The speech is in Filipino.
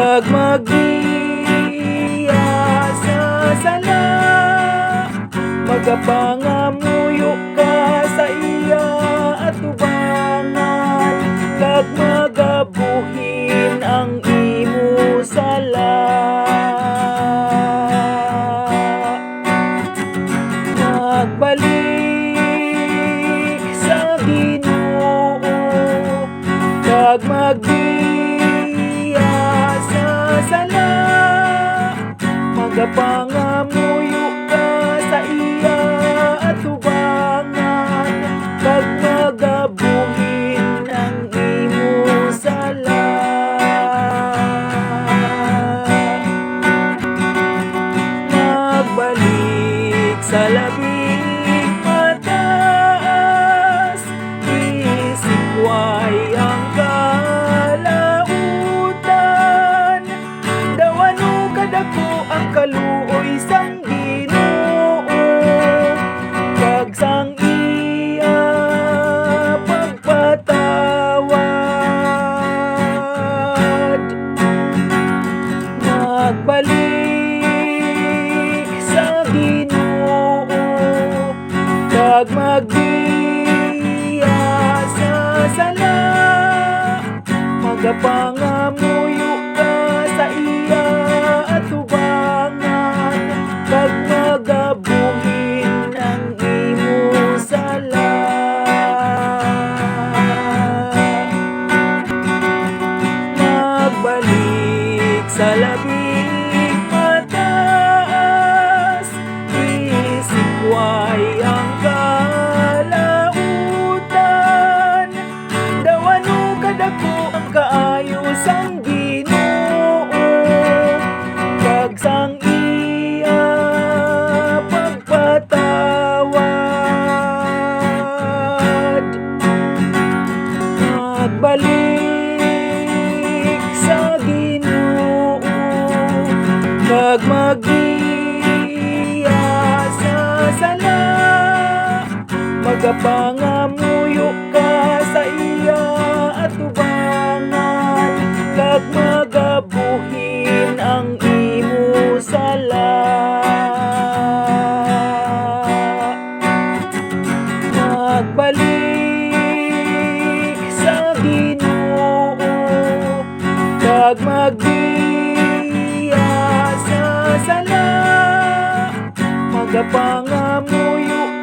kag magbiya sa sala, magapangamuyo ka sa iya at tubangan, kag magabuhin ang imo sala. Magbalik sa Ginoo kag magbiya sa sala, magapangamuyo ka sa iya at tubangan, kag magabuhin ang imo sala. Magbalik sa labing mataas, isikway ang kalautan, dawano kadako ang kaluoy sang Ginoo, kag sang iya pagpatawad. Magbalik sa Ginoo kag magbiya sa sala, magapangamuyo ka sa iya at tubangan, kag magabuhin ang imo sala. Magbalik sa labing mataas, isikway ang kalautan, dawano kadako ang kaayo sang Ginoo, kag sang iya pagpatawad. Magbalik sa Ginoo kag magbiya sa sala, magapangamuyo ka sa iya at tubangan, kag magabuhin ang imo sala. Magbalik sa Ginoo kag magbiya sa sala, magapangamuyo